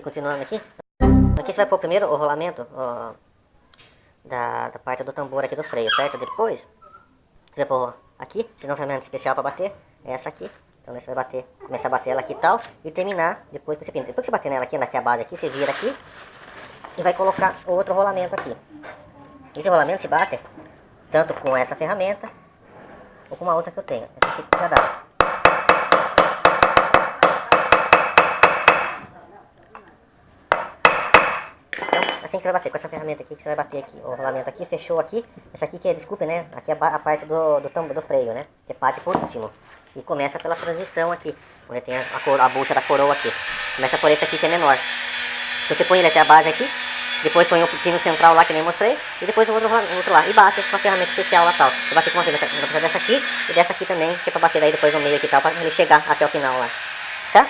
continuando aqui. Aqui você vai pôr primeiro o rolamento ó, da parte do tambor aqui do freio, certo? Depois você vai pôr aqui, se não tem ferramenta especial para bater, é essa aqui. Então você vai bater, começar a bater ela aqui e tal, e terminar depois que você pinta. Depois que você bater nela aqui, aqui a base aqui, você vira aqui e vai colocar o outro rolamento aqui. Esse rolamento se bate tanto com essa ferramenta ou com uma outra que eu tenho. Essa aqui já dá. Assim que você vai bater, com essa ferramenta aqui que você vai bater aqui, o rolamento aqui, fechou aqui, essa aqui que é, desculpe, né, aqui é a parte do freio, né, que é parte por último, e começa pela transmissão aqui, onde tem a bucha da coroa aqui, começa por esse aqui que é menor, você põe ele até a base aqui, depois põe o pino central lá que nem mostrei, e depois o outro lá, e bate com uma ferramenta especial lá tal, você bater com uma ferramenta dessa aqui, e dessa aqui também, que é pra bater daí depois no meio aqui tal, pra ele chegar até o final lá, tá?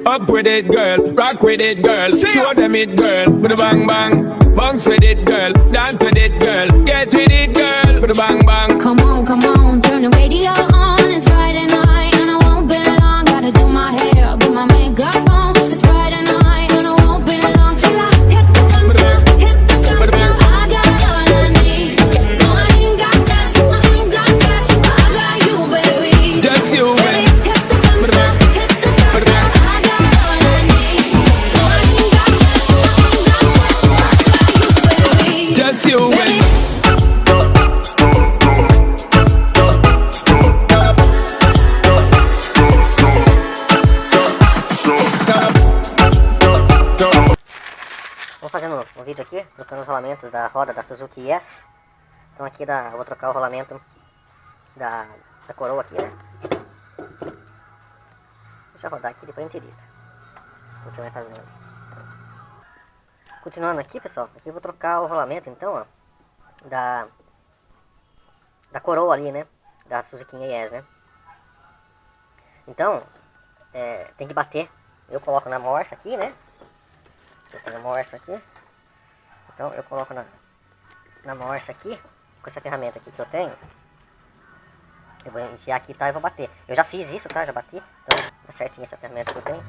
Up with it, girl. Rock with it, girl. Show them it, girl. With a bang bang. Bounce with it, girl. Dance with it, girl. Get with it, girl. With a bang bang. Come on, turn the radio on. It's Friday night and I won't be long. Gotta do my hair, put my makeup on. It's Friday night and I won't be long till I hit the guns now. Hit the guns now. I got all I need. No, I ain't got cash. I ain't got cash. But I got you, baby. Just you, baby. Hit the guns now. Hit the guns now. I got all I need. No, I ain't got cash. I ain't got cash. But I got you, baby. just you, Baby. Vou fazendo um vídeo aqui, trocando os rolamentos da roda da Suzuki Yes. Então aqui eu vou trocar o rolamento da coroa aqui, né? Deixa eu rodar aqui, depois a gente edita o que vai fazendo. Continuando aqui, pessoal, aqui eu vou trocar o rolamento então, ó, da coroa ali, né? Da Suzuki Yes, né? Então, tem que bater. Eu coloco na morsa aqui, né? Eu tenho a morsa aqui. Então eu coloco na morsa aqui, com essa ferramenta aqui que eu tenho. Eu vou enfiar aqui, tá? E vou bater. Eu já fiz isso, tá? Já bati. Então é certinho essa ferramenta que eu tenho.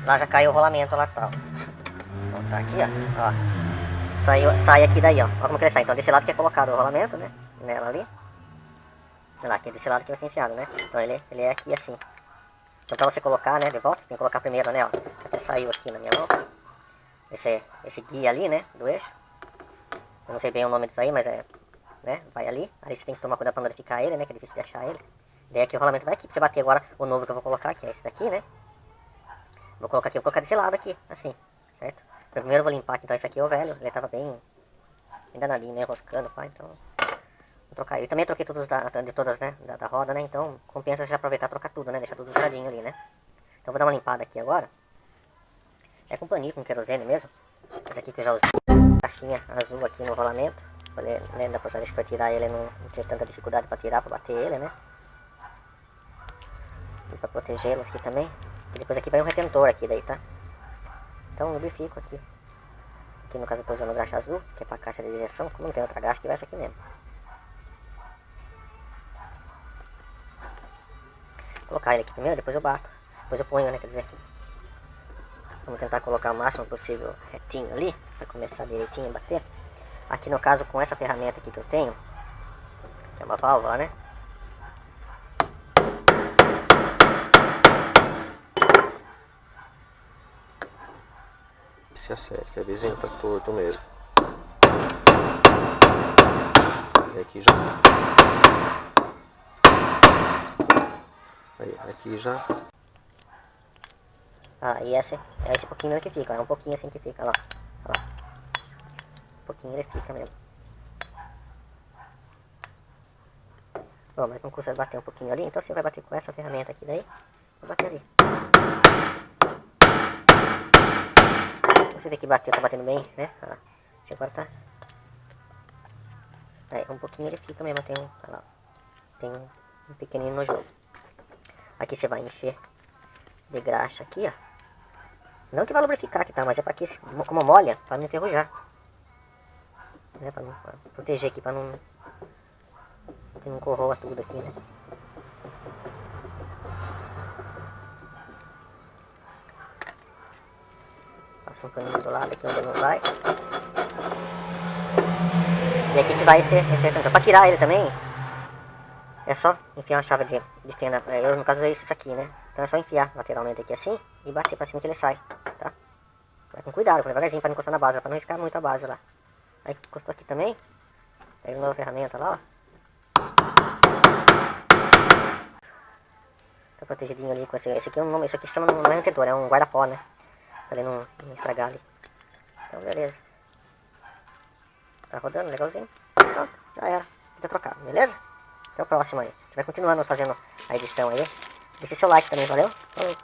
Lá já caiu o rolamento lá, tal. Vou soltar aqui, ó. Sai aqui daí, ó. Olha como que ele sai. Então desse lado que é colocado o rolamento, né? Nela ali. Olha lá, aqui é desse lado que vai ser enfiado, né? Então ele é aqui assim. Então pra você colocar, né, de volta, tem que colocar primeiro, né, ó. Até saiu aqui na minha mão. Esse guia ali, né, do eixo. Eu não sei bem o nome disso aí, mas né, vai ali. Aí você tem que tomar cuidado pra não danificar ele, né, que é difícil de achar ele. Daí aqui o rolamento vai aqui, pra você bater agora o novo que eu vou colocar, que é esse daqui, né. Vou colocar aqui, vou colocar desse lado aqui, assim, certo? Primeiro eu vou limpar aqui, então esse aqui é o velho, ele tava bem danadinho, né, enroscando, pá, então... Vou trocar ele. Também troquei todos de todas, né, da roda, né, então compensa você aproveitar e trocar tudo, né, deixar tudo douradinho ali, né. Então vou dar uma limpada aqui agora. É com paninho, com querosene mesmo. Esse aqui que eu já usei. Caixinha azul aqui no rolamento. Falei, né, da próxima vez que for tirar ele, não ter tanta dificuldade para tirar, para bater ele, né. E para protegê-lo aqui também. E depois aqui vai um retentor aqui daí, tá. Então eu lubrifico aqui. Aqui no caso eu tô usando o graxa azul, que é para caixa de injeção. Como não tem outra graxa, que vai essa aqui mesmo. Vou colocar ele aqui primeiro, depois eu bato. Depois eu ponho, né, quer dizer... Vamos tentar colocar o máximo possível retinho ali, para começar direitinho a bater. Aqui no caso com essa ferramenta aqui que eu tenho, que é uma válvula, né? Se acerta, que a vizinha tá torto mesmo. E aqui já... Aí, aqui já... Ah, e esse pouquinho que fica, é um pouquinho assim que fica, olha lá. Um pouquinho ele fica mesmo. Bom, mas não custa bater um pouquinho ali, então você vai bater com essa ferramenta aqui daí. Vou bater ali. Você vê que bateu, tá batendo bem, né? Ó, agora tá Aí, um pouquinho ele fica mesmo, tem um, olha lá, tem um pequenino no jogo. Aqui você vai encher de graxa aqui, ó. Não que vai lubrificar aqui, tá? Mas é pra que, como molha, pra não enferrujar. Né? Pra proteger aqui, pra não... que não corroa tudo aqui, né? Passa um paninho do lado aqui onde não vai. E aqui que vai ser acertando. Pra tirar ele também, é só enfiar uma chave de fenda. Eu no caso é isso aqui, né? Então é só enfiar lateralmente aqui assim e bater pra cima que ele sai, tá? Vai com cuidado, devagarzinho pra não encostar na base, pra não riscar muito a base lá. Aí encostou aqui também. Pega uma nova ferramenta lá, ó. Tá protegidinho ali com esse aqui é um nome, isso aqui se chama, não é um tetor, é um guarda-pó, né? Pra ele não estragar ali. Então beleza. Tá rodando legalzinho. Pronto, já era. Fica trocado, beleza? Até o próximo aí. A gente vai continuando fazendo a edição aí. Deixe seu like também, valeu? Falou.